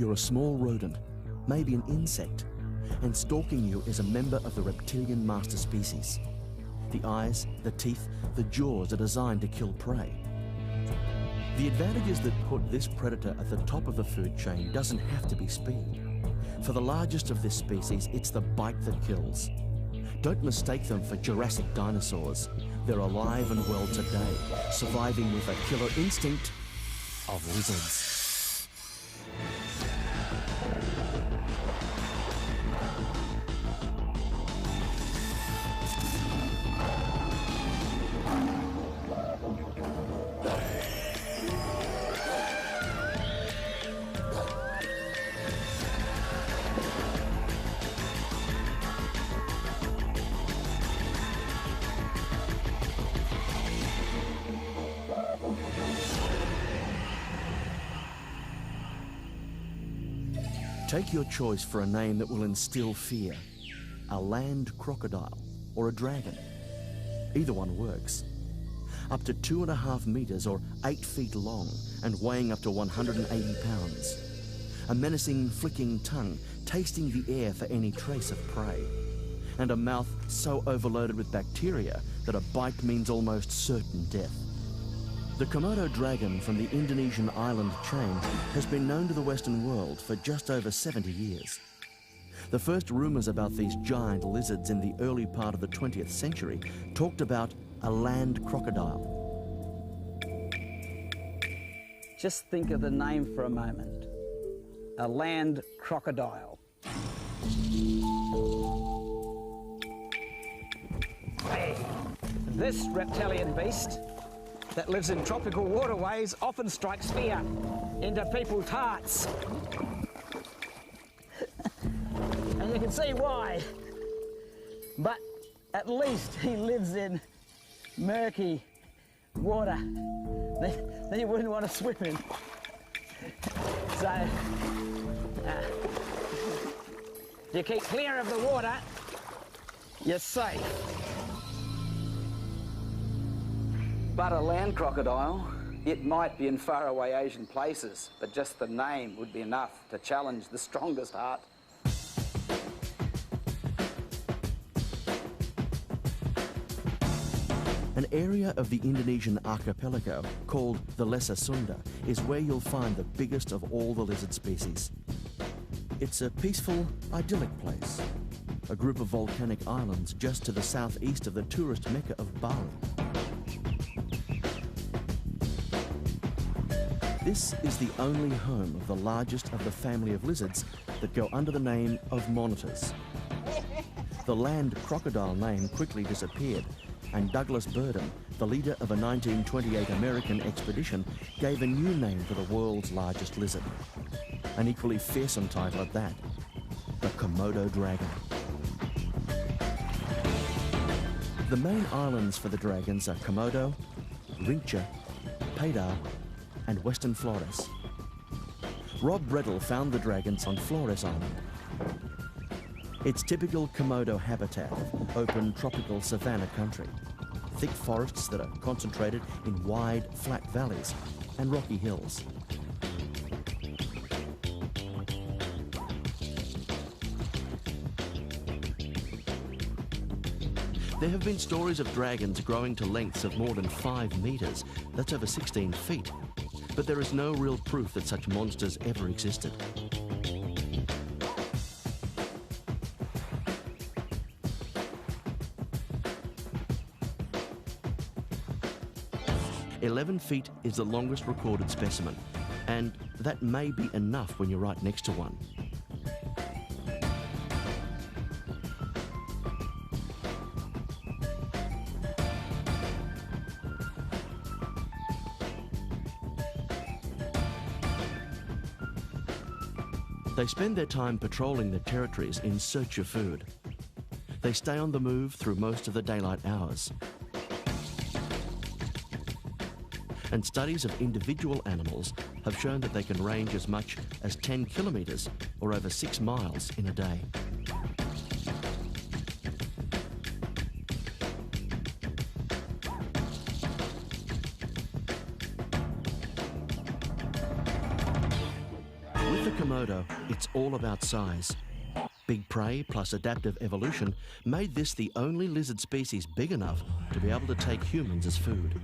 You're a small rodent, maybe an insect, and stalking you is a member of the reptilian master species. The eyes, the teeth, the jaws are designed to kill prey. The advantages that put this predator at the top of the food chain doesn't have to be speed. For the largest of this species, it's the bite that kills. Don't mistake them for Jurassic dinosaurs. They're alive and well today, surviving with a killer instinct of lizards. Take your choice for a name that will instill fear. A land crocodile or a dragon. Either one works. Up to 2.5 meters or 8 feet long and weighing up to 180 pounds. A menacing, flicking tongue, tasting the air for any trace of prey. And a mouth so overloaded with bacteria that a bite means almost certain death. The Komodo dragon from the Indonesian island chain has been known to the Western world for just over 70 years. The first rumours about these giant lizards in the early part of the 20th century talked about a land crocodile. Just think of the name for a moment. A land crocodile. Hey, this reptilian beast that lives in tropical waterways often strikes fear into people's hearts. And you can see why. But at least he lives in murky water that you wouldn't want to swim in. So, you keep clear of the water, you're safe. But a land crocodile, it might be in faraway Asian places, but just the name would be enough to challenge the strongest heart. An area of the Indonesian archipelago called the Lesser Sunda is where you'll find the biggest of all the lizard species. It's a peaceful, idyllic place, a group of volcanic islands just to the southeast of the tourist mecca of Bali. This is the only home of the largest of the family of lizards that go under the name of monitors. The land crocodile name quickly disappeared, and Douglas Burdon, the leader of a 1928 American expedition, gave a new name to the world's largest lizard. An equally fearsome title at that, the Komodo dragon. The main islands for the dragons are Komodo, Rinca, Padar, and Western Flores. Rob Breddle found the dragons on Flores Island. It's typical Komodo habitat of open tropical savanna country, thick forests that are concentrated in wide, flat valleys and rocky hills. There have been stories of dragons growing to lengths of more than 5 meters, that's over 16 feet, but there is no real proof that such monsters ever existed. "11 feet is the longest recorded specimen, and that may be enough when you're right next to one. They spend their time patrolling the territories in search of food. They stay on the move through most of the daylight hours. And studies of individual animals have shown that they can range as much as 10 kilometres or over 6 miles in a day. With With the Komodo, it's all about size. Big prey plus adaptive evolution made this the only lizard species big enough to be able to take humans as food.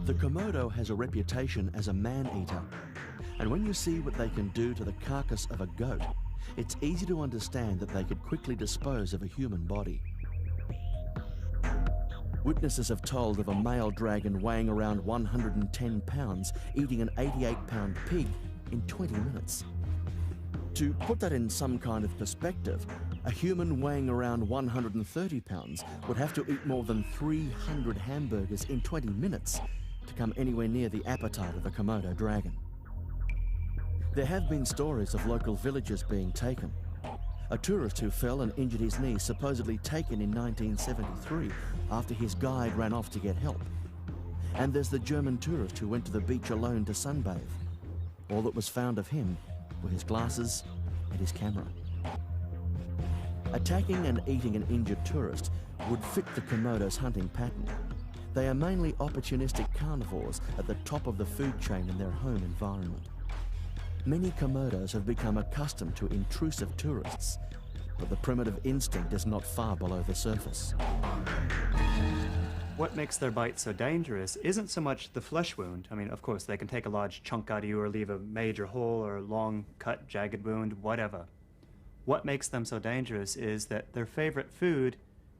The Komodo has a reputation as a man-eater, and when you see what they can do to the carcass of a goat, it's easy to understand that they could quickly dispose of a human body. Witnesses have told of a male dragon weighing around 110 pounds eating an 88-pound pig in 20 minutes. To put that in some kind of perspective, a human weighing around 130 pounds would have to eat more than 300 hamburgers in 20 minutes to come anywhere near the appetite of a Komodo dragon. There have been stories of local villagers being taken. A tourist who fell and injured his knee supposedly taken in 1973 after his guide ran off to get help. And there's the German tourist who went to the beach alone to sunbathe. All that was found of him were his glasses and his camera. Attacking and eating an injured tourist would fit the Komodo's hunting pattern. They are mainly opportunistic carnivores at the top of the food chain in their home environment. Many Komodos have become accustomed to intrusive tourists, but the primitive instinct is not far below the surface. What makes their bite so dangerous isn't so much the flesh wound. I mean, of course, they can take a large chunk out of you or leave a major hole or a long cut, jagged wound, whatever. What makes them so dangerous is that their favorite food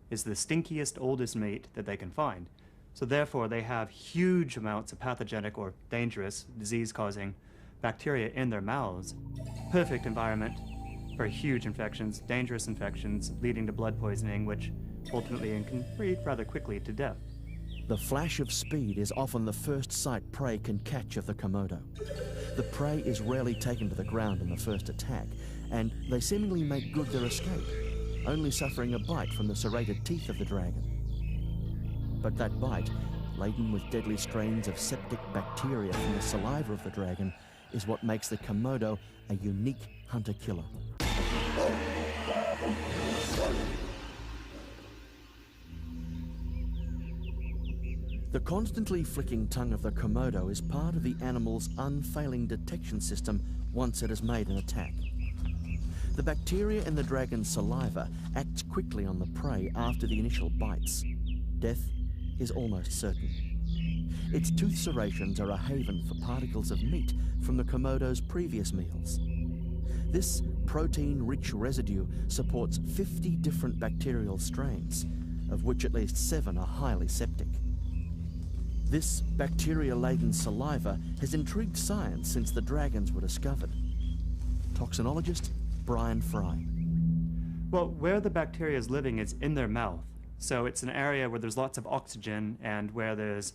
is the stinkiest, oldest meat that they can find. So therefore, they have huge amounts of pathogenic or dangerous, disease-causing bacteria in their mouths. Perfect environment for huge infections, dangerous infections, leading to blood poisoning, which ultimately can lead rather quickly to death. The flash of speed is often the first sight prey can catch of the Komodo. The prey is rarely taken to the ground in the first attack, and they seemingly make good their escape, only suffering a bite from the serrated teeth of the dragon. But that bite, laden with deadly strains of septic bacteria from the saliva of the dragon, is what makes the Komodo a unique hunter-killer. The constantly flicking tongue of the Komodo is part of the animal's unfailing detection system once it has made an attack. The bacteria in the dragon's saliva acts quickly on the prey after the initial bites. Death is almost certain. Its tooth serrations are a haven for particles of meat from the Komodo's previous meals. This protein-rich residue supports 50 different bacterial strains, of which at least 7 are highly septic. This bacteria-laden saliva has intrigued science since the dragons were discovered. Toxinologist Brian Fry. Well, where the bacteria is living is in their mouth. So it's an area where there's lots of oxygen and where there's,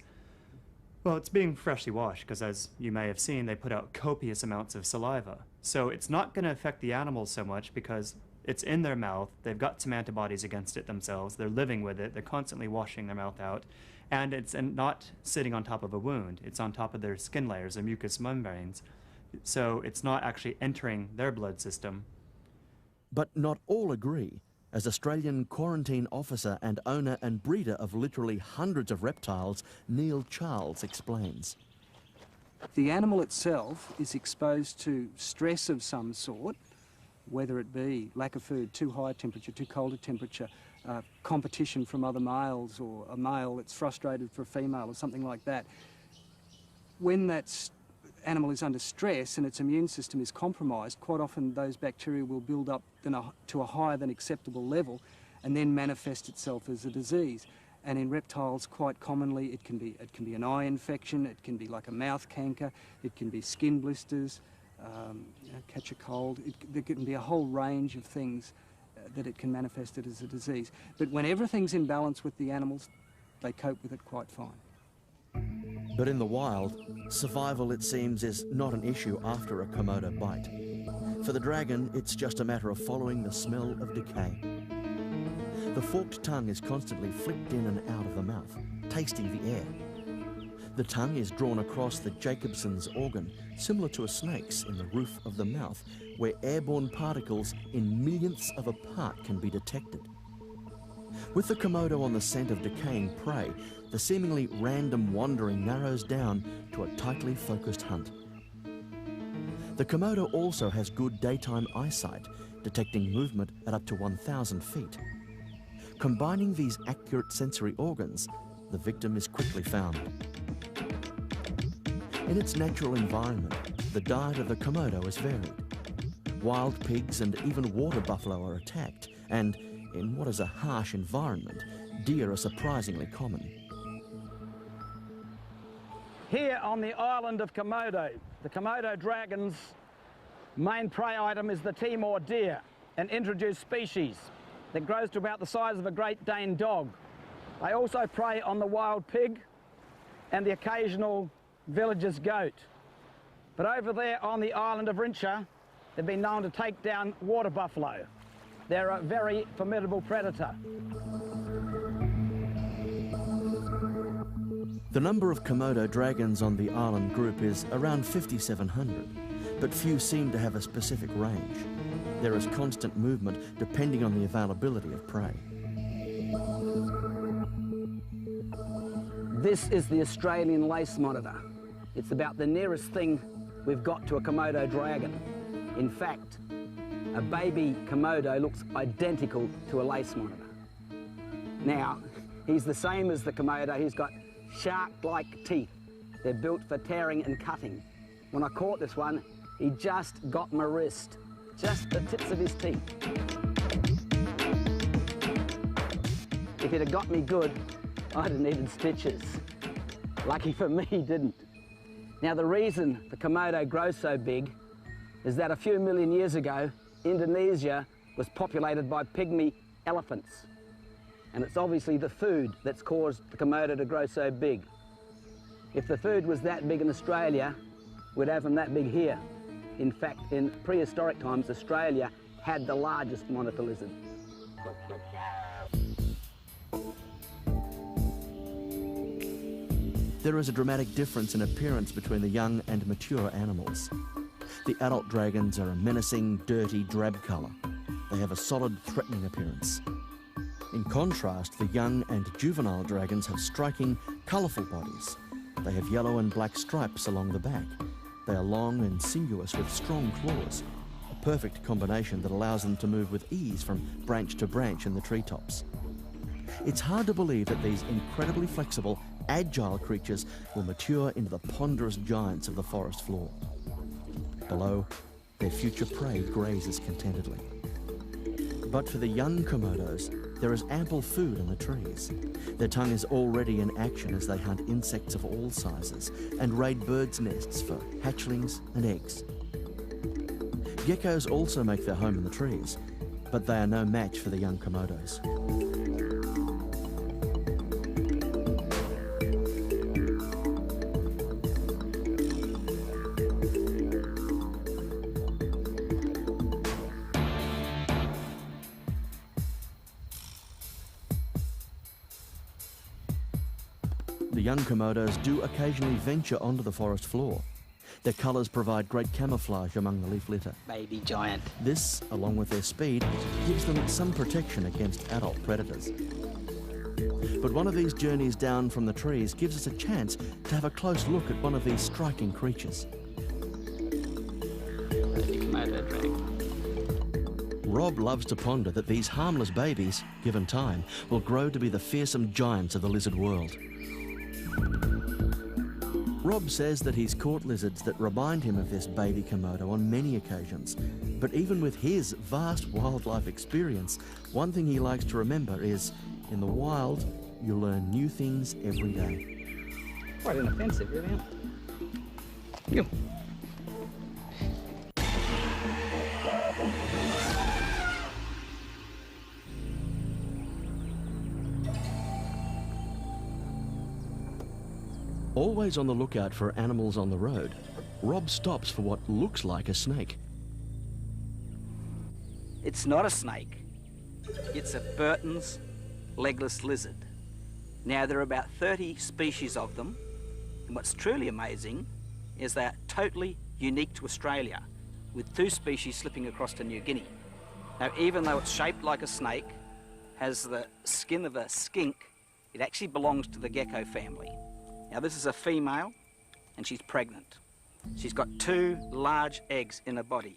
well, it's being freshly washed because, as you may have seen, they put out copious amounts of saliva. So it's not going to affect the animals so much because it's in their mouth. They've got some antibodies against it themselves. They're living with it. They're constantly washing their mouth out. And it's not sitting on top of a wound. It's on top of their skin layers, their mucous membranes. So it's not actually entering their blood system. But not all agree, as Australian quarantine officer and owner and breeder of literally hundreds of reptiles, Neil Charles, explains. The animal itself is exposed to stress of some sort, whether it be lack of food, too high a temperature, too cold a temperature, competition from other males, or a male that's frustrated for a female or something like that. When that animal is under stress and its immune system is compromised, quite often those bacteria will build up to a higher than acceptable level and then manifest itself as a disease. And in reptiles, quite commonly, it can be an eye infection, it can be like a mouth canker, it can be skin blisters, catch a cold. There can be a whole range of things that it can manifest it as a disease. But when everything's in balance with the animals, they cope with it quite fine. But in the wild, survival, it seems, is not an issue after a Komodo bite. For the dragon, it's just a matter of following the smell of decay. The forked tongue is constantly flicked in and out of the mouth, tasting the air. The tongue is drawn across the Jacobson's organ, similar to a snake's, in the roof of the mouth, where airborne particles in millionths of a part can be detected. With the Komodo on the scent of decaying prey, the seemingly random wandering narrows down to a tightly focused hunt. The Komodo also has good daytime eyesight, detecting movement at up to 1,000 feet. Combining these accurate sensory organs, the victim is quickly found. In its natural environment, the diet of the Komodo is varied. Wild pigs and even water buffalo are attacked, and in what is a harsh environment, deer are surprisingly common. Here on the island of Komodo, the Komodo dragon's main prey item is the Timor deer, an introduced species that grows to about the size of a Great Dane dog. They also prey on the wild pig and the occasional villager's goat. But over there on the island of Rincha, they've been known to take down water buffalo. They're a very formidable predator. The number of Komodo dragons on the island group is around 5,700, but few seem to have a specific range. There is constant movement depending on the availability of prey. This is the Australian lace monitor. It's about the nearest thing we've got to a Komodo dragon. In fact, a baby Komodo looks identical to a lace monitor. Now, he's the same as the Komodo. He's got shark-like teeth. They're built for tearing and cutting. When I caught this one, he just got my wrist, just the tips of his teeth. If he'd have got me good, I'd have needed stitches. Lucky for me, he didn't. Now, the reason the Komodo grows so big is that a few million years ago, Indonesia was populated by pygmy elephants. And it's obviously the food that's caused the Komodo to grow so big. If the food was that big in Australia, we'd have them that big here. In fact, in prehistoric times, Australia had the largest monitor lizard. There is a dramatic difference in appearance between the young and mature animals. The adult dragons are a menacing, dirty, drab colour. They have a solid, threatening appearance. In contrast, the young and juvenile dragons have striking, colourful bodies. They have yellow and black stripes along the back. They are long and sinuous with strong claws, a perfect combination that allows them to move with ease from branch to branch in the treetops. It's hard to believe that these incredibly flexible, agile creatures will mature into the ponderous giants of the forest floor. Below, their future prey grazes contentedly. But for the young Komodos, there is ample food in the trees. Their tongue is already in action as they hunt insects of all sizes and raid birds' nests for hatchlings and eggs. Geckos also make their home in the trees, but they are no match for the young Komodos. The young Komodos do occasionally venture onto the forest floor. Their colours provide great camouflage among the leaf litter. Baby giant. This, along with their speed, gives them some protection against adult predators. But one of these journeys down from the trees gives us a chance to have a close look at one of these striking creatures. Komodo dragon. Rob loves to ponder that these harmless babies, given time, will grow to be the fearsome giants of the lizard world. Rob says that he's caught lizards that remind him of this baby Komodo on many occasions. But even with his vast wildlife experience, one thing he likes to remember is, in the wild, you learn new things every day. Quite inoffensive, really, isn't it? You. Always on the lookout for animals on the road, Rob stops for what looks like a snake. It's not a snake. It's a Burton's legless lizard. Now, there are about 30 species of them, and what's truly amazing is they're totally unique to Australia, with 2 species slipping across to New Guinea. Now, even though it's shaped like a snake, has the skin of a skink. It actually belongs to the gecko family. Now this is a female and she's pregnant. She's got 2 large eggs in her body.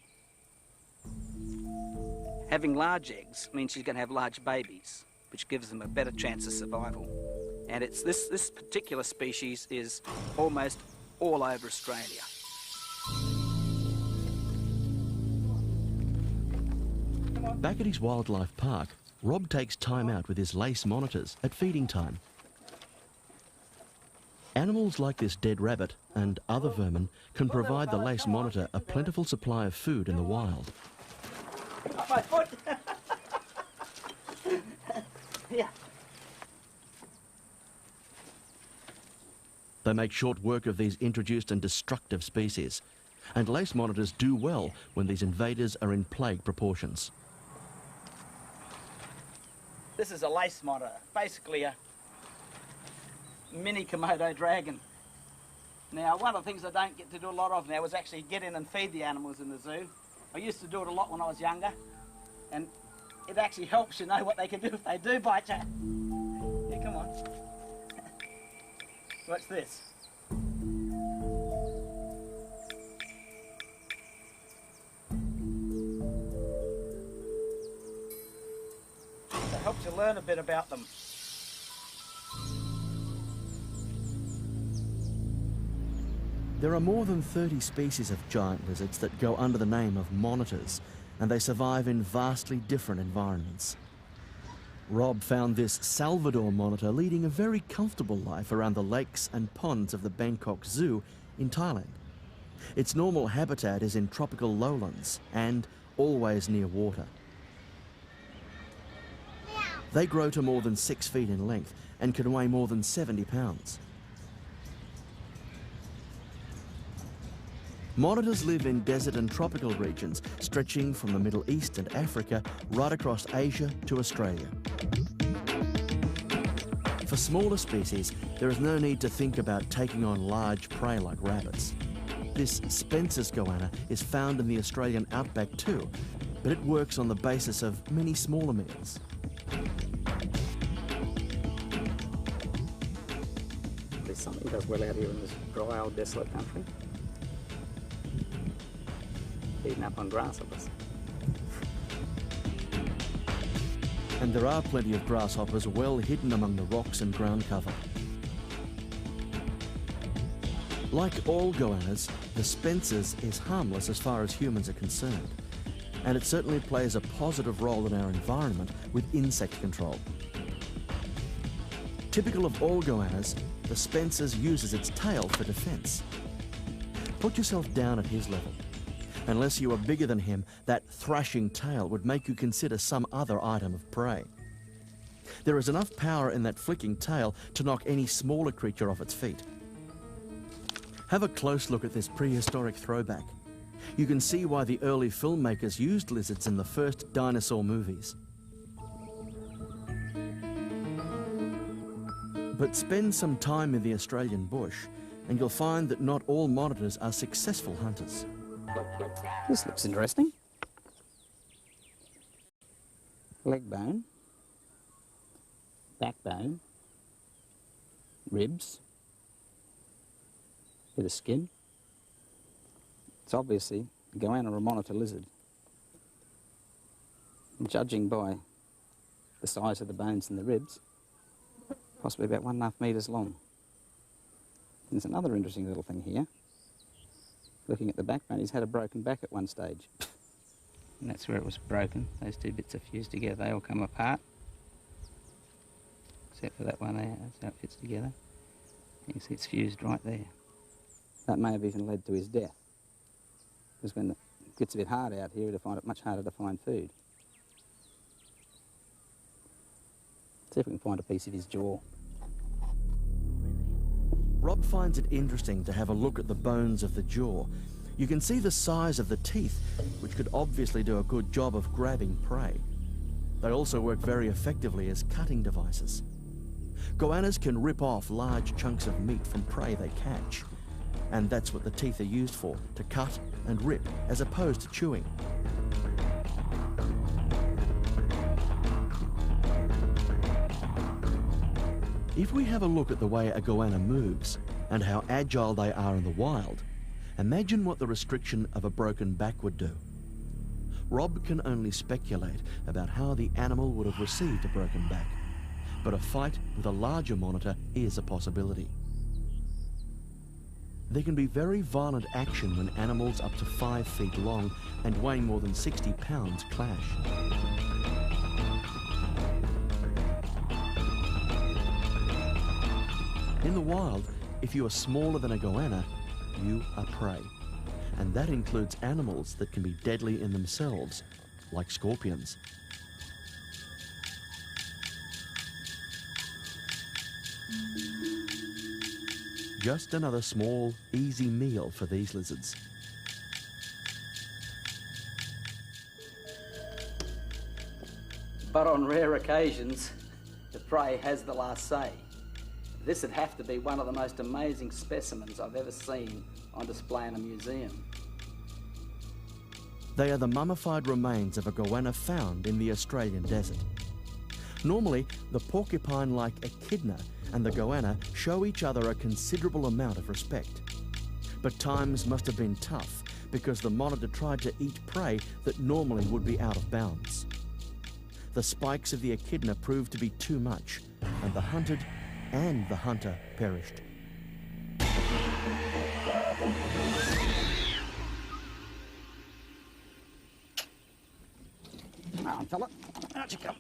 Having large eggs means she's going to have large babies, which gives them a better chance of survival. And it's this particular species is almost all over Australia. Back at his wildlife park, Rob takes time out with his lace monitors at feeding time. Animals like this dead rabbit and other vermin can provide the lace monitor a plentiful supply of food in the wild. My foot! Yeah. They make short work of these introduced and destructive species, and lace monitors do well when these invaders are in plague proportions. This is a lace monitor, basically a mini Komodo dragon. Now, one of the things I don't get to do a lot of now is actually get in and feed the animals in the zoo. I used to do it a lot when I was younger, and it actually helps you know what they can do if they do bite you. Here, come on. Watch this. It helps you learn a bit about them. There are more than 30 species of giant lizards that go under the name of monitors, and they survive in vastly different environments. Rob found this Salvador monitor leading a very comfortable life around the lakes and ponds of the Bangkok Zoo in Thailand. Its normal habitat is in tropical lowlands and always near water. They grow to more than 6 feet in length and can weigh more than 70 pounds. Monitors live in desert and tropical regions, stretching from the Middle East and Africa right across Asia to Australia. For smaller species, there is no need to think about taking on large prey like rabbits. This Spencer's goanna is found in the Australian outback too, but it works on the basis of many smaller meals. There's something does well out here in this dry old desolate country. Feeding up on grasshoppers. And there are plenty of grasshoppers well hidden among the rocks and ground cover. Like all goannas, the Spencer's is harmless as far as humans are concerned, and it certainly plays a positive role in our environment with insect control. Typical of all goannas, the Spencer's uses its tail for defence. Put yourself down at his level. Unless you are bigger than him, that thrashing tail would make you consider some other item of prey. There is enough power in that flicking tail to knock any smaller creature off its feet. Have a close look at this prehistoric throwback. You can see why the early filmmakers used lizards in the first dinosaur movies. But spend some time in the Australian bush and you'll find that not all monitors are successful hunters. This looks interesting. Leg bone, backbone, ribs, bit of skin. It's obviously a goanna or a monitor lizard. And judging by the size of the bones and the ribs, possibly about 1.5 metres long. There's another interesting little thing here. Looking at the backbone, he's had a broken back at one stage. And that's where it was broken. Those two bits are fused together. They all come apart. Except for that one there. That's how it fits together. You can see it's fused right there. That may have even led to his death. Because when it gets a bit hard out here, to find it much harder to find food. See if we can find a piece of his jaw. Rob finds it interesting to have a look at the bones of the jaw. You can see the size of the teeth, which could obviously do a good job of grabbing prey. They also work very effectively as cutting devices. Goannas can rip off large chunks of meat from prey they catch. And that's what the teeth are used for, to cut and rip, as opposed to chewing. If we have a look at the way a goanna moves and how agile they are in the wild, imagine what the restriction of a broken back would do. Rob can only speculate about how the animal would have received a broken back, but a fight with a larger monitor is a possibility. There can be very violent action when animals up to 5 feet long and weighing more than 60 pounds clash. In the wild, if you are smaller than a goanna, you are prey. And that includes animals that can be deadly in themselves, like scorpions. Just another small, easy meal for these lizards. But on rare occasions, the prey has the last say. This would have to be one of the most amazing specimens I've ever seen on display in a museum. They are the mummified remains of a goanna found in the Australian desert. Normally, the porcupine-like echidna and the goanna show each other a considerable amount of respect. But times must have been tough because the monitor tried to eat prey that normally would be out of bounds. The spikes of the echidna proved to be too much, and the hunted and the hunter perished. Come on, fella. Out you come.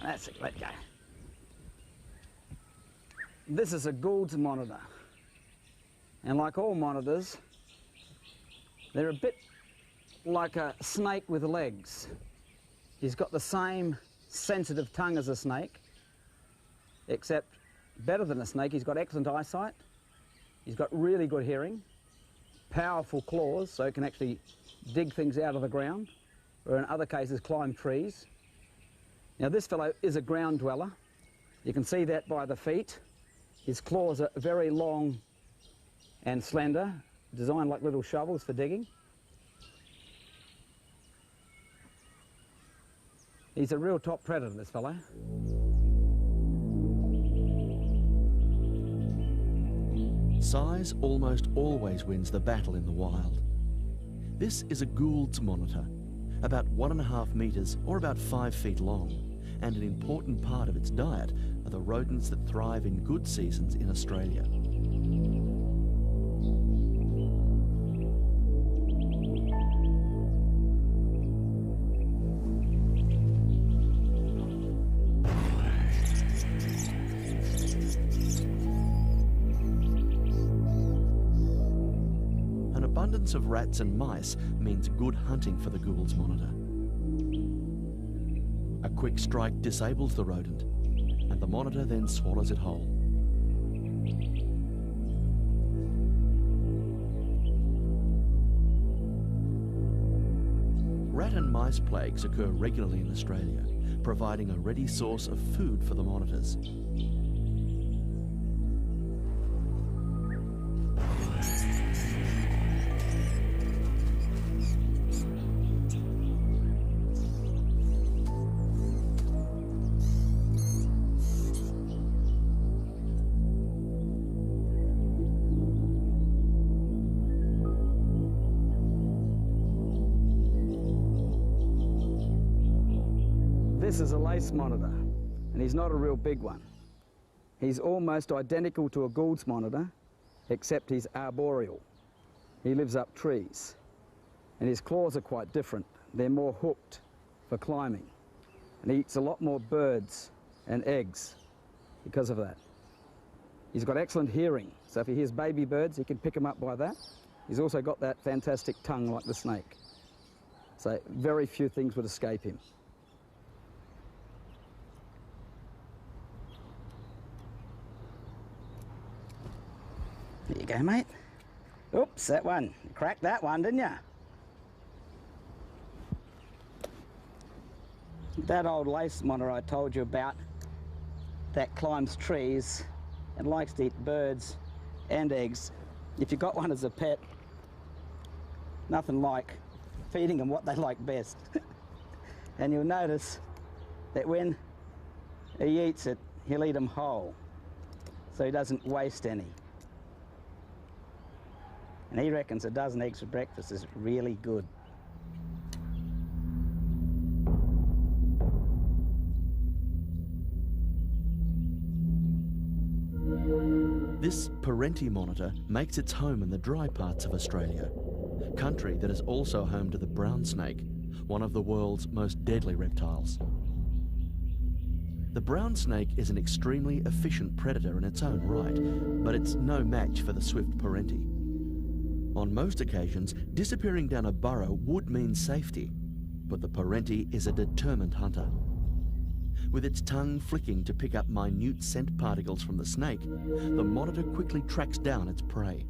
That's it, let go. This is a Gould's monitor. And like all monitors, they're a bit like a snake with legs. He's got the same sensitive tongue as a snake, except better than a snake. He's got excellent eyesight. He's got really good hearing, powerful claws, so he can actually dig things out of the ground, or in other cases climb trees. Now this fellow is a ground dweller. You can see that by the feet. His claws are very long and slender, designed like little shovels for digging. He's a real top predator, this fellow. Size almost always wins the battle in the wild. This is a Gould's monitor, about 1.5 metres or about 5 feet long, and an important part of its diet are the rodents that thrive in good seasons in Australia. An abundance of rats and mice means good hunting for the Gould's monitor. A quick strike disables the rodent, and the monitor then swallows it whole. Rat and mice plagues occur regularly in Australia, providing a ready source of food for the monitors. This is a lace monitor, and he's not a real big one. He's almost identical to a Gould's monitor, except he's arboreal. He lives up trees, and his claws are quite different. They're more hooked for climbing, and he eats a lot more birds and eggs because of that. He's got excellent hearing, so if he hears baby birds, he can pick them up by that. He's also got that fantastic tongue like the snake, so very few things would escape him. There you go, mate. Oops, that one. You cracked that one, didn't you? That old lace monitor I told you about that climbs trees and likes to eat birds and eggs. If you got one as a pet, nothing like feeding them what they like best. And you'll notice that when he eats it, he'll eat them whole, so he doesn't waste any. And he reckons a dozen eggs for breakfast is really good. This parenti monitor makes its home in the dry parts of Australia, country that is also home to the brown snake, one of the world's most deadly reptiles. The brown snake is an extremely efficient predator in its own right, but it's no match for the swift parenti. On most occasions, disappearing down a burrow would mean safety, but the parenti is a determined hunter. With its tongue flicking to pick up minute scent particles from the snake, the monitor quickly tracks down its prey.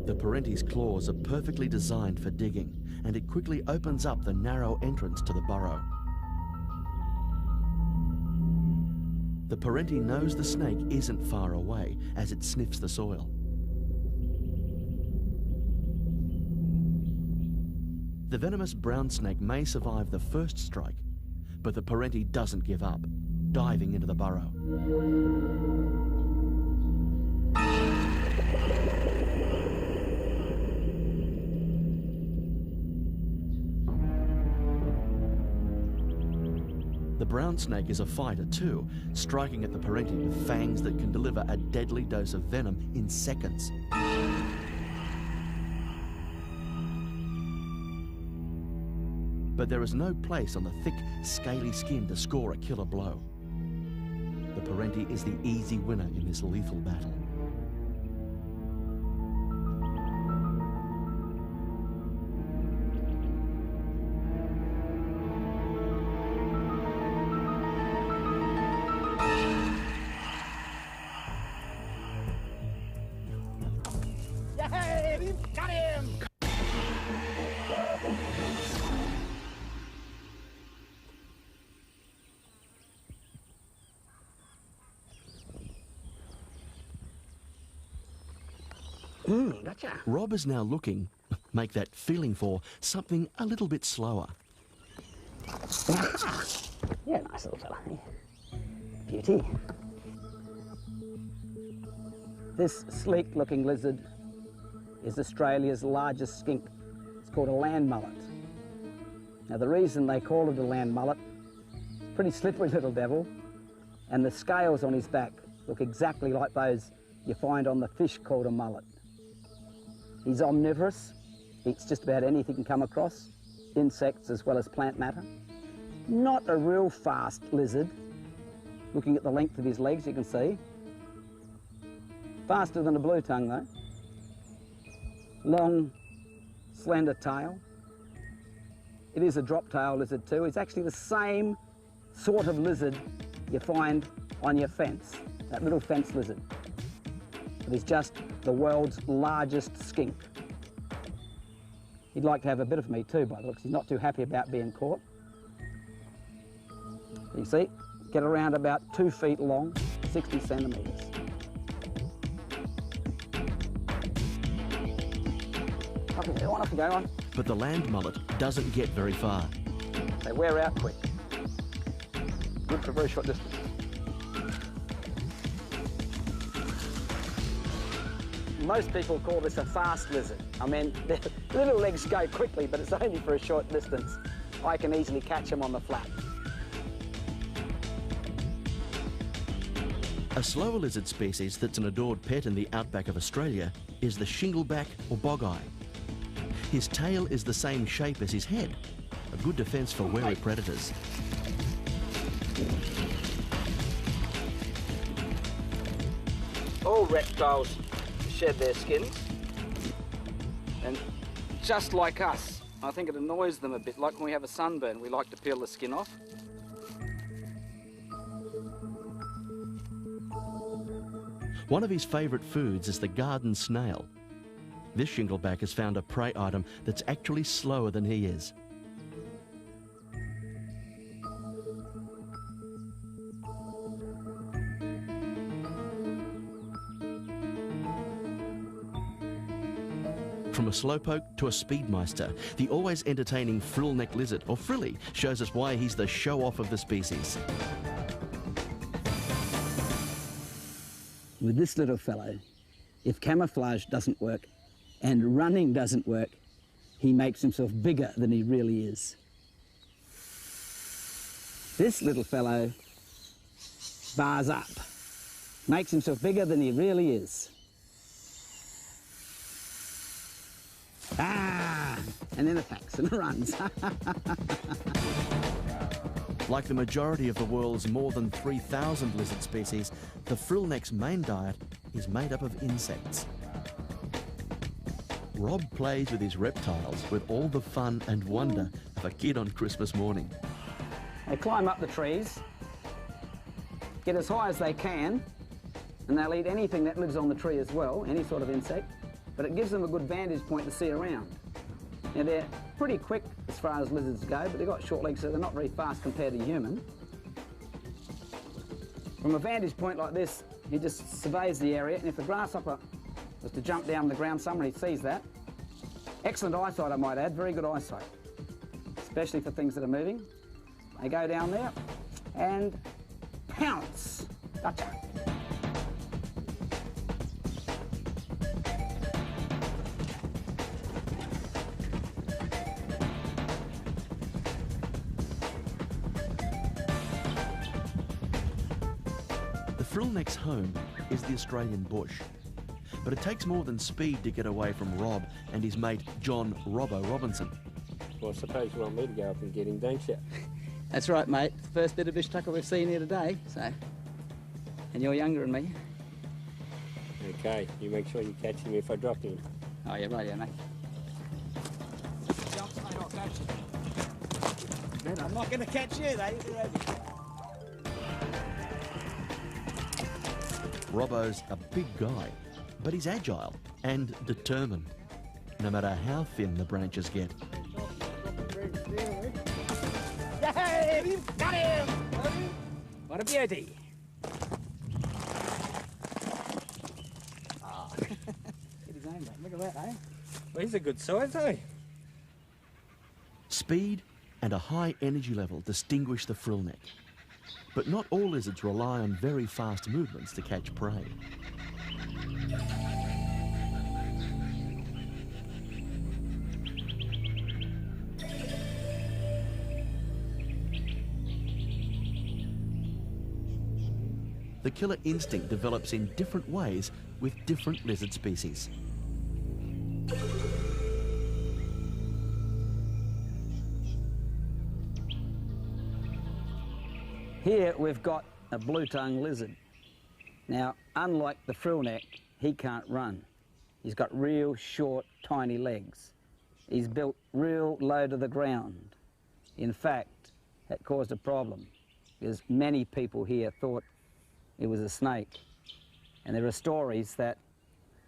The parenti's claws are perfectly designed for digging, and it quickly opens up the narrow entrance to the burrow. The parenti knows the snake isn't far away as it sniffs the soil. The venomous brown snake may survive the first strike, but the parenti doesn't give up, diving into the burrow. The brown snake is a fighter too, striking at the parenti with fangs that can deliver a deadly dose of venom in seconds. But there is no place on the thick, scaly skin to score a killer blow. The parenti is the easy winner in this lethal battle. Yay! Got him! Gotcha. Rob is now looking, make that feeling for, something a little bit slower. Yeah, nice little fella. Beauty. This sleek-looking lizard is Australia's largest skink. It's called a land mullet. Now, the reason they call it a land mullet, pretty slippery little devil, and the scales on his back look exactly like those you find on the fish called a mullet. He's omnivorous, eats just about anything he can come across, insects as well as plant matter. Not a real fast lizard. Looking at the length of his legs, you can see. Faster than a blue tongue though. Long, slender tail. It is a drop tail lizard too. It's actually the same sort of lizard you find on your fence, that little fence lizard. But he's just the world's largest skink. He'd like to have a bit of me too, by the looks. He's not too happy about being caught. You see, get around about 2 feet long, 60 centimetres. Off you go, off you go, on. But the land mullet doesn't get very far. They wear out quick. Good for a very short distance. Most people call this a fast lizard. I mean, the little legs go quickly, but it's only for a short distance. I can easily catch them on the flat. A slower lizard species that's an adored pet in the outback of Australia is the shingleback or bog-eye. His tail is the same shape as his head, a good defence for wary predators. All reptiles shed their skins, and just like us, I think it annoys them a bit. Like when we have a sunburn, we like to peel the skin off. One of his favourite foods is the garden snail. This shingleback has found a prey item that's actually slower than he is. From From a slowpoke to a speedmeister, the always entertaining frill-neck lizard, or frilly, shows us why he's the show-off of the species. With this little fellow, if camouflage doesn't work and running doesn't work, he makes himself bigger than he really is. This little fellow bars up, makes himself bigger than he really is. Ah! And then attacks and runs. Like the majority of the world's more than 3,000 lizard species, the frillneck's main diet is made up of insects. Rob plays with his reptiles with all the fun and wonder of a kid on Christmas morning. They climb up the trees, get as high as they can, and they'll eat anything that lives on the tree as well, any sort of insect, but it gives them a good vantage point to see around. Now they're pretty quick as far as lizards go, but they've got short legs, so they're not very fast compared to human. From a vantage point like this, he just surveys the area, and if a grasshopper was to jump down the ground somewhere, he sees that. Excellent eyesight, I might add, very good eyesight, especially for things that are moving. They go down there and pounce. Gotcha. The frillneck's home is the Australian bush, but it takes more than speed to get away from Rob and his mate John Robbo Robinson. Well, I suppose you want me to go up and get him, don't you? That's right, mate. The first bit of bush tucker we've seen here today, so... And you're younger than me. Okay, you make sure you catch him if I drop him. Oh, yeah, right, yeah, mate. I'm not going to catch you, though. Robbo's a big guy, but he's agile and determined, no matter how thin the branches get. Yay! Got him! What a beauty. Oh. Get his name back. Look at that, eh? Well, he's a good size, eh? Speed and a high energy level distinguish the frillneck. But not all lizards rely on very fast movements to catch prey. The killer instinct develops in different ways with different lizard species. Here we've got a blue-tongued lizard. Now, unlike the frillneck, he can't run. He's got real short, tiny legs. He's built real low to the ground. In fact, that caused a problem because many people here thought it was a snake. And there are stories that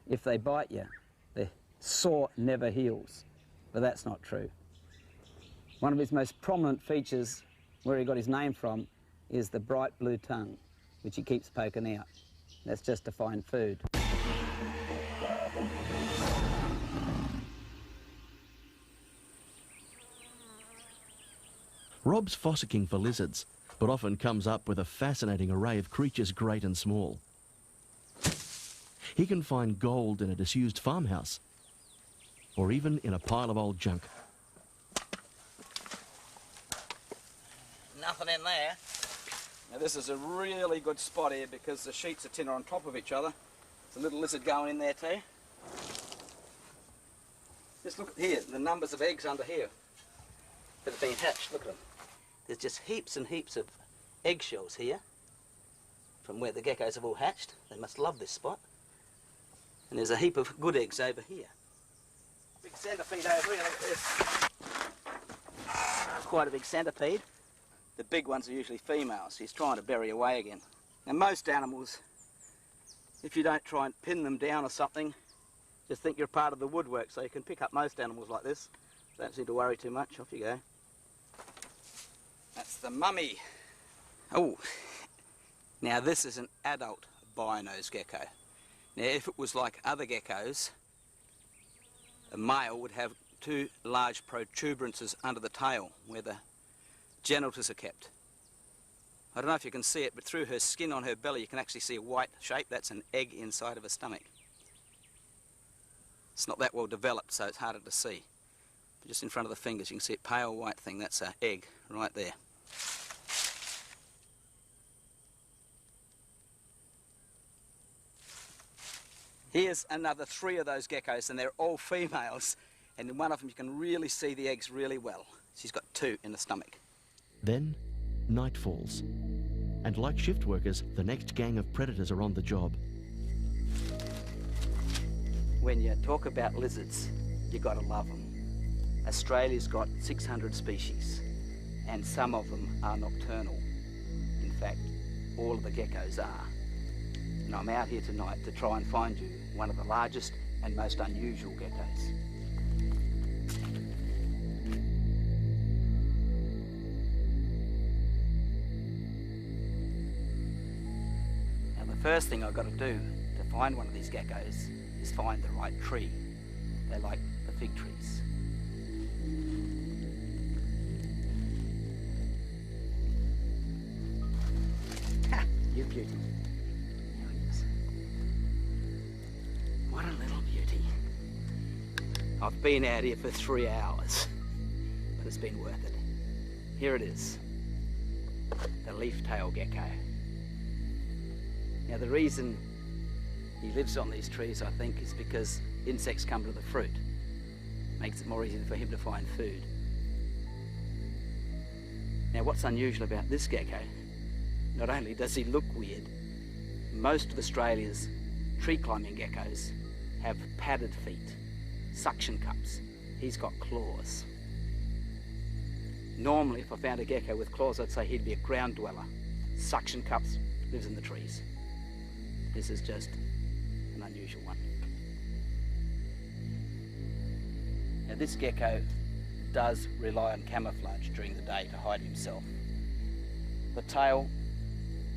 if they bite you, the sore never heals. But that's not true. One of his most prominent features, where he got his name from, is the bright blue tongue, which he keeps poking out. That's just to find food. Rob's fossicking for lizards, but often comes up with a fascinating array of creatures great and small. He can find gold in a disused farmhouse, or even in a pile of old junk. Nothing in there. Now this is a really good spot here because the sheets of tin are on top of each other. There's a little lizard going in there too. Just look here, the numbers of eggs under here that have been hatched, look at them. There's just heaps and heaps of eggshells here from where the geckos have all hatched. They must love this spot. And there's a heap of good eggs over here. Big centipede over here, look at this. Quite a big centipede. The big ones are usually females. He's trying to bury away again. Now most animals, if you don't try and pin them down or something, just think you're part of the woodwork, so you can pick up most animals like this. Don't seem to worry too much. Off you go. That's the mummy. Oh, now this is an adult bio-nose gecko. Now if it was like other geckos, A male would have two large protuberances under the tail where the genitals are kept. I don't know if you can see it, but through her skin on her belly you can actually see a white shape. That's an egg inside of her stomach. It's not that well developed, so it's harder to see. But just in front of the fingers you can see a pale white thing. That's an egg right there. Here's another 3 of those geckos, and they're all females. And in one of them you can really see the eggs really well. She's got 2 in the stomach. Then, night falls. And like shift workers, the next gang of predators are on the job. When you talk about lizards, you got to love them. Australia's got 600 species, and some of them are nocturnal. In fact, all of the geckos are. And I'm out here tonight to try and find you one of the largest and most unusual geckos. Now the first thing I've got to do to find one of these geckos is find the right tree. They like the fig trees. Ha! You beauty. There he is. What a little beauty. I've been out here for 3 hours, but it's been worth it. Here it is, the leaf-tailed gecko. Now the reason he lives on these trees, I think, is because insects come to the fruit. Makes it more easy for him to find food. Now what's unusual about this gecko, not only does he look weird, most of Australia's tree climbing geckos have padded feet, suction cups. He's got claws. Normally, if I found a gecko with claws, I'd say he'd be a ground dweller. Suction cups, lives in the trees. This is just an unusual one. Now this gecko does rely on camouflage during the day to hide himself. The tail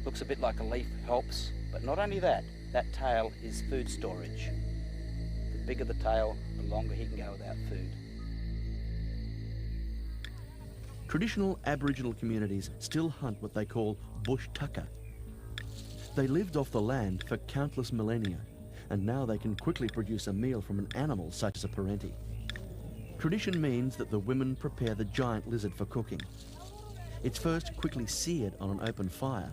looks a bit like a leaf, helps, but not only that, that tail is food storage. The bigger the tail, the longer he can go without food. Traditional Aboriginal communities still hunt what they call bush tucker. They lived off the land for countless millennia, and now they can quickly produce a meal from an animal such as a parenti. Tradition means that the women prepare the giant lizard for cooking. It's first quickly seared on an open fire,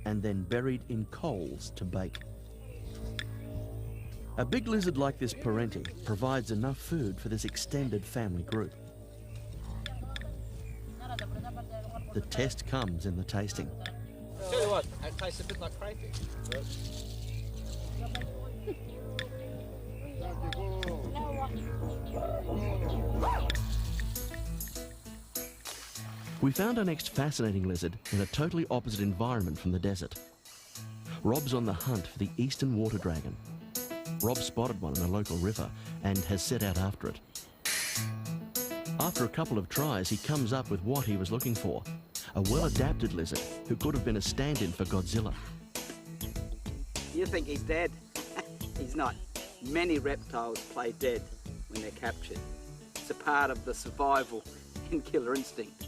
and then buried in coals to bake. A big lizard like this parenti provides enough food for this extended family group. The test comes in the tasting. Tell you what, it tastes a bit like crayfish. We found our next fascinating lizard in a totally opposite environment from the desert. Rob's on the hunt for the eastern water dragon. Rob spotted one in a local river and has set out after it. After a couple of tries, he comes up with what he was looking for, a well-adapted lizard who could have been a stand-in for Godzilla. You think he's dead? He's not. Many reptiles play dead when they're captured. It's a part of the survival and killer instinct.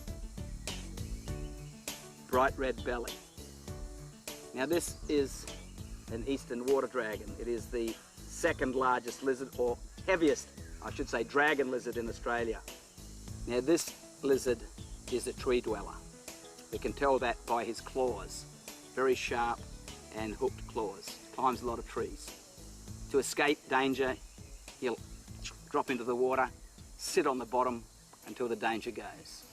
Bright red belly. Now this is an eastern water dragon. It is the second largest lizard, or heaviest, I should say, dragon lizard in Australia. Now this lizard is a tree dweller. We can tell that by his claws. Very sharp and hooked claws. Climbs a lot of trees. To escape danger, he'll drop into the water, sit on the bottom until the danger goes.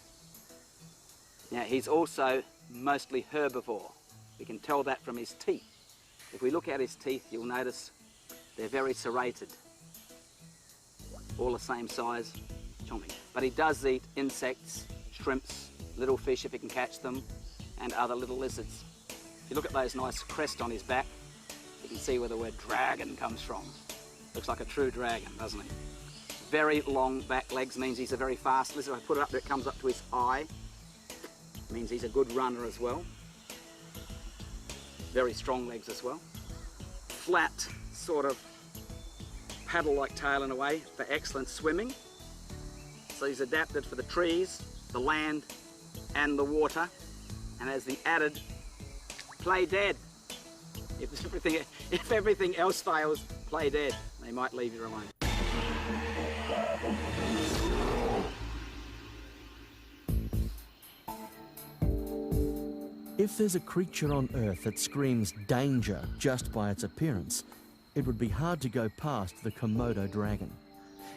Now he's also mostly herbivore. We can tell that from his teeth. If we look at his teeth, you'll notice they're very serrated. All the same size, chomping. But he does eat insects, shrimps, little fish if he can catch them, and other little lizards. If you look at those nice crests on his back, you can see where the word dragon comes from. Looks like a true dragon, doesn't he? Very long back legs means he's a very fast lizard. If I put it up there, it comes up to his eye. Means he's a good runner as well. Very strong legs as well. Flat, sort of paddle-like tail in a way for excellent swimming. So he's adapted for the trees, the land, and the water, and has the added play dead. If everything else fails, play dead. They might leave you alone. If there's a creature on Earth that screams danger just by its appearance, it would be hard to go past the Komodo dragon.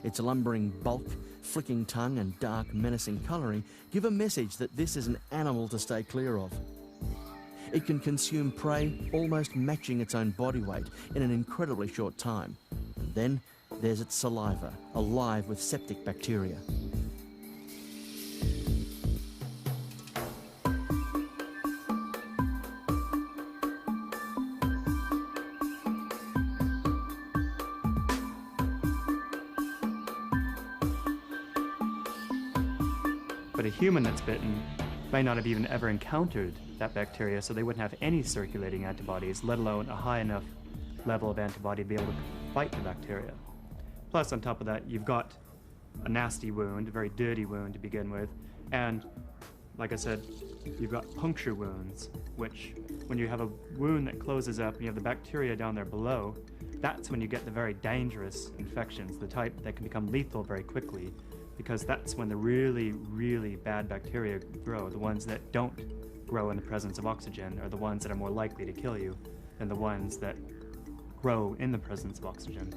Its lumbering bulk, flicking tongue and dark, menacing colouring give a message that this is an animal to stay clear of. It can consume prey almost matching its own body weight in an incredibly short time. And then there's its saliva, alive with septic bacteria. But a human that's bitten may not have even ever encountered that bacteria, so they wouldn't have any circulating antibodies, let alone a high enough level of antibody to be able to fight the bacteria. Plus, on top of that, you've got a nasty wound, a very dirty wound to begin with, and like I said, you've got puncture wounds, which when you have a wound that closes up and you have the bacteria down there below, that's when you get the very dangerous infections, the type that can become lethal very quickly, because that's when the really, really bad bacteria grow. The ones that don't grow in the presence of oxygen are the ones that are more likely to kill you than the ones that grow in the presence of oxygen.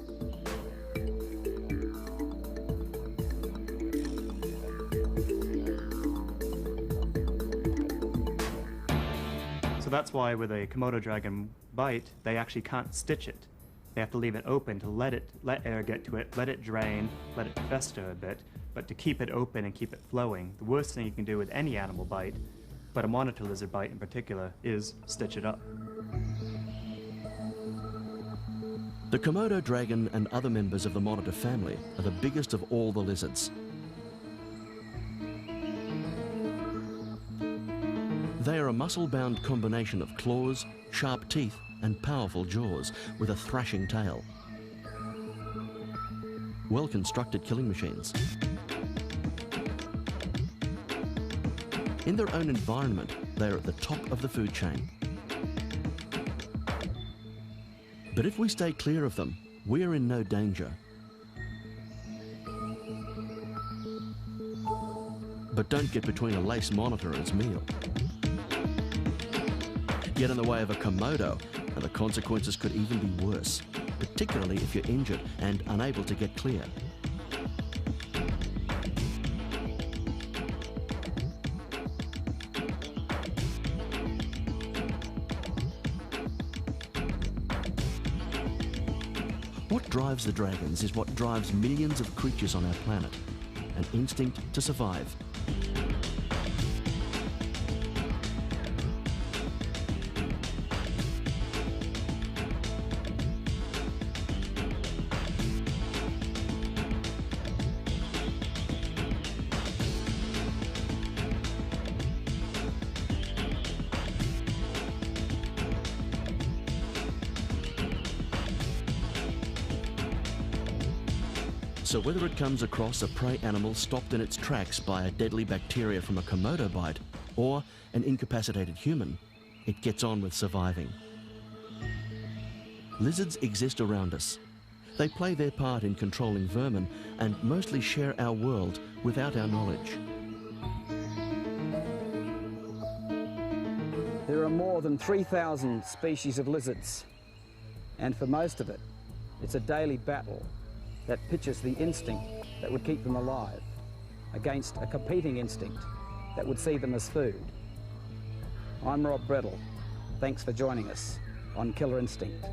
So that's why with a Komodo dragon bite, they actually can't stitch it. They have to leave it open to let air get to it, let it drain, let it fester a bit, but to keep it open and keep it flowing, the worst thing you can do with any animal bite, but a monitor lizard bite in particular, is stitch it up. The Komodo dragon and other members of the monitor family are the biggest of all the lizards. They are a muscle-bound combination of claws, sharp teeth, and powerful jaws with a thrashing tail. Well-constructed killing machines. In their own environment, they are at the top of the food chain. But if we stay clear of them, we are in no danger. But don't get between a lace monitor and its meal. Get in the way of a Komodo, and the consequences could even be worse, particularly if you're injured and unable to get clear. What drives the dragons is what drives millions of creatures on our planet, an instinct to survive. So whether it comes across a prey animal stopped in its tracks by a deadly bacteria from a Komodo bite, or an incapacitated human, it gets on with surviving. Lizards exist around us. They play their part in controlling vermin and mostly share our world without our knowledge. There are more than 3,000 species of lizards, and for most of it, it's a daily battle that pitches the instinct that would keep them alive against a competing instinct that would see them as food. I'm Rob Brettle. Thanks for joining us on Killer Instinct.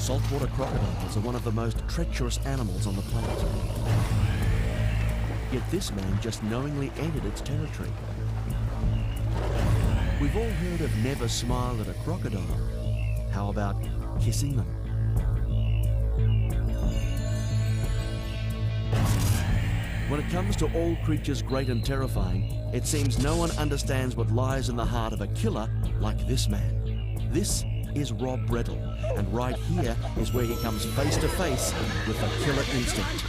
Saltwater crocodiles are one of the most treacherous animals on the planet. Yet this man just knowingly entered its territory. We've all heard of never smile at a crocodile. How about kissing them? When it comes to all creatures great and terrifying, it seems no one understands what lies in the heart of a killer like this man. This is Rob Brettle, and right here is where he comes face to face with the killer instinct.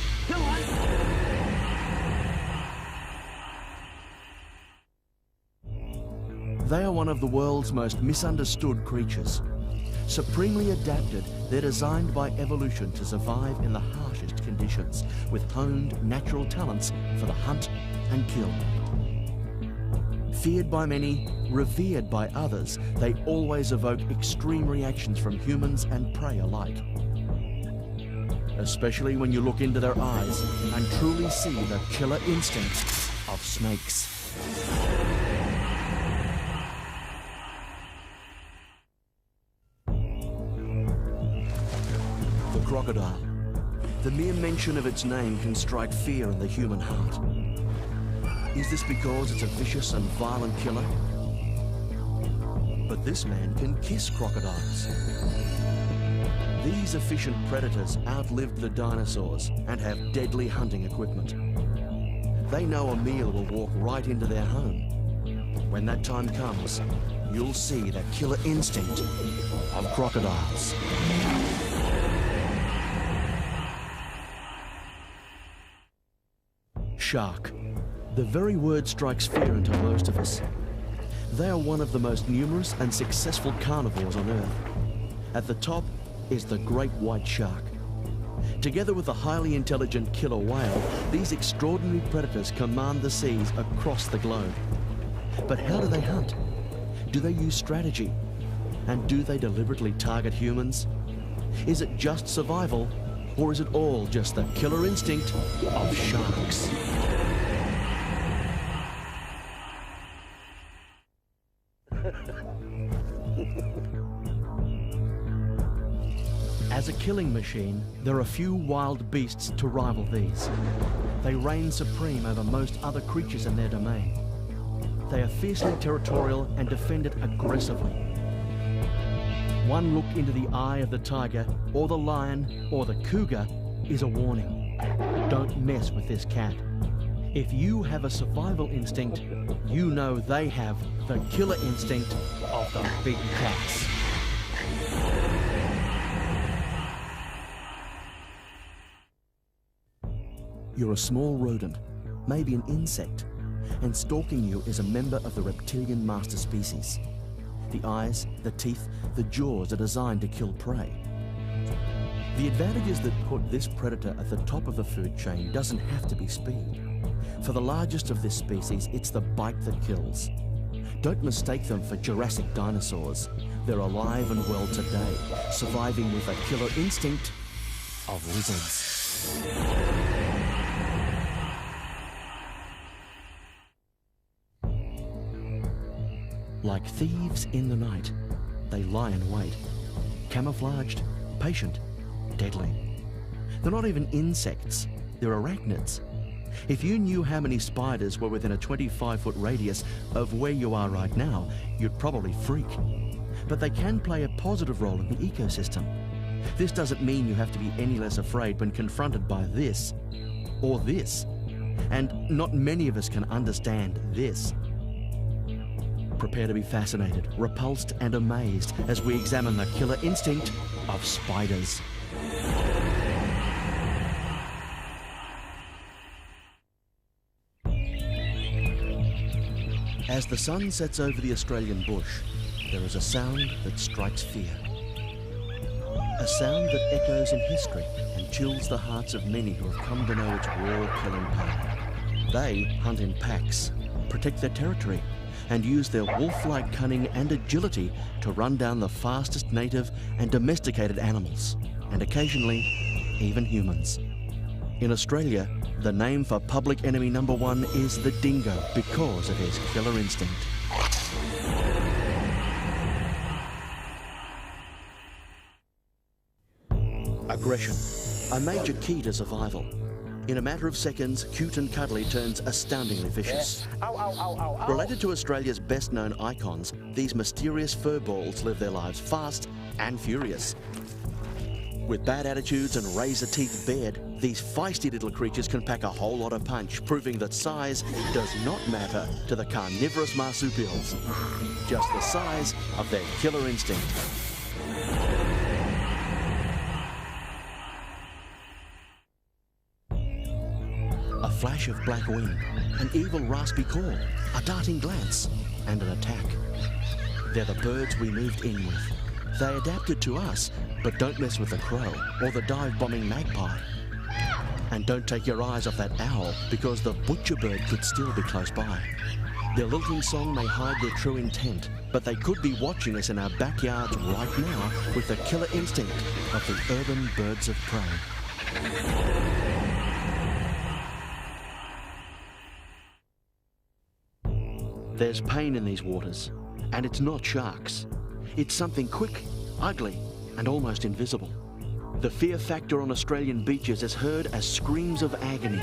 They are one of the world's most misunderstood creatures. Supremely adapted, they're designed by evolution to survive in the harshest conditions, with honed natural talents for the hunt and kill. Feared by many, revered by others, they always evoke extreme reactions from humans and prey alike. Especially when you look into their eyes and truly see the killer instinct of snakes. The crocodile. The mere mention of its name can strike fear in the human heart. Is this because it's a vicious and violent killer? But this man can kiss crocodiles. These efficient predators outlived the dinosaurs and have deadly hunting equipment. They know a meal will walk right into their home. When that time comes, you'll see the killer instinct of crocodiles. Shark. The very word strikes fear into most of us. They are one of the most numerous and successful carnivores on Earth. At the top is the great white shark. Together with the highly intelligent killer whale, these extraordinary predators command the seas across the globe. But how do they hunt? Do they use strategy? And do they deliberately target humans? Is it just survival, or is it all just the killer instinct of sharks? As a killing machine, there are few wild beasts to rival these. They reign supreme over most other creatures in their domain. They are fiercely territorial and defend it aggressively. One look into the eye of the tiger, or the lion, or the cougar is a warning. Don't mess with this cat. If you have a survival instinct, you know they have the killer instinct of the big cats. You're a small rodent, maybe an insect, and stalking you is a member of the reptilian master species. The eyes, the teeth, the jaws are designed to kill prey. The advantages that put this predator at the top of the food chain doesn't have to be speed. For the largest of this species, it's the bite that kills. Don't mistake them for Jurassic dinosaurs. They're alive and well today, surviving with a killer instinct of lizards. Like thieves in the night, they lie in wait. Camouflaged, patient, deadly. They're not even insects, they're arachnids. If you knew how many spiders were within a 25-foot radius of where you are right now, you'd probably freak. But they can play a positive role in the ecosystem. This doesn't mean you have to be any less afraid when confronted by this or this. And not many of us can understand this. Prepare to be fascinated, repulsed and amazed as we examine the killer instinct of spiders. As the sun sets over the Australian bush, there is a sound that strikes fear. A sound that echoes in history and chills the hearts of many who have come to know its raw killing power. They hunt in packs, protect their territory, and use their wolf-like cunning and agility to run down the fastest native and domesticated animals, and occasionally even humans. In Australia, the name for public enemy number one is the dingo because of his killer instinct. aggression, a major key to survival. In a matter of seconds, cute and cuddly turns astoundingly vicious. Ow, ow, ow, ow, ow. Related to Australia's best-known icons, these mysterious fur balls live their lives fast and furious. With bad attitudes and razor teeth bared, these feisty little creatures can pack a whole lot of punch, proving that size does not matter to the carnivorous marsupials. Just the size of their killer instinct. A flash of black wing, an evil raspy call, a darting glance, and an attack. They're the birds we moved in with. They adapted to us, but don't mess with the crow or the dive-bombing magpie. And don't take your eyes off that owl, because the butcher bird could still be close by. Their lilting song may hide their true intent, but they could be watching us in our backyards right now with the killer instinct of the urban birds of prey. There's pain in these waters, and it's not sharks. It's something quick, ugly, and almost invisible. The fear factor on Australian beaches is heard as screams of agony.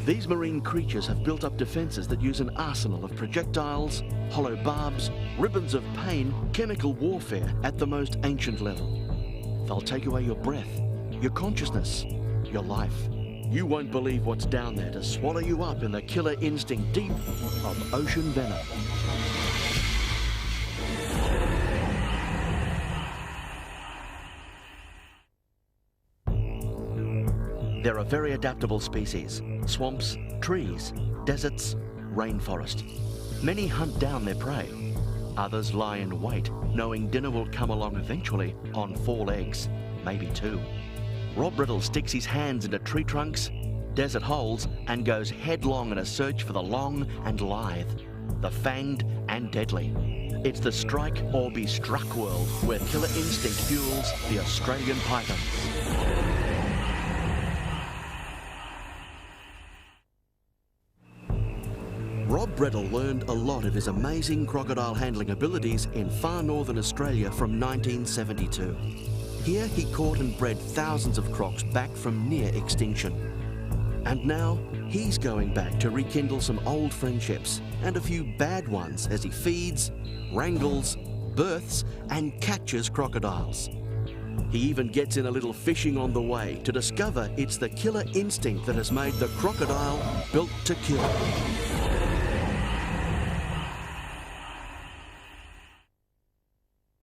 These marine creatures have built up defences that use an arsenal of projectiles, hollow barbs, ribbons of pain, chemical warfare at the most ancient level. They'll take away your breath, your consciousness, your life. You won't believe what's down there to swallow you up in the killer instinct deep of ocean venom. They're a very adaptable species. Swamps, trees, deserts, rainforest. Many hunt down their prey. Others lie in wait, knowing dinner will come along eventually on 4 legs, maybe 2. Rob Riddle sticks his hands into tree trunks, desert holes, and goes headlong in a search for the long and lithe, the fanged and deadly. It's the strike or be struck world where killer instinct fuels the Australian pythons. Rob Riddle learned a lot of his amazing crocodile handling abilities in far northern Australia from 1972. Here he caught and bred thousands of crocs back from near extinction. And now he's going back to rekindle some old friendships and a few bad ones as he feeds, wrangles, births and catches crocodiles. He even gets in a little fishing on the way to discover it's the killer instinct that has made the crocodile built to kill.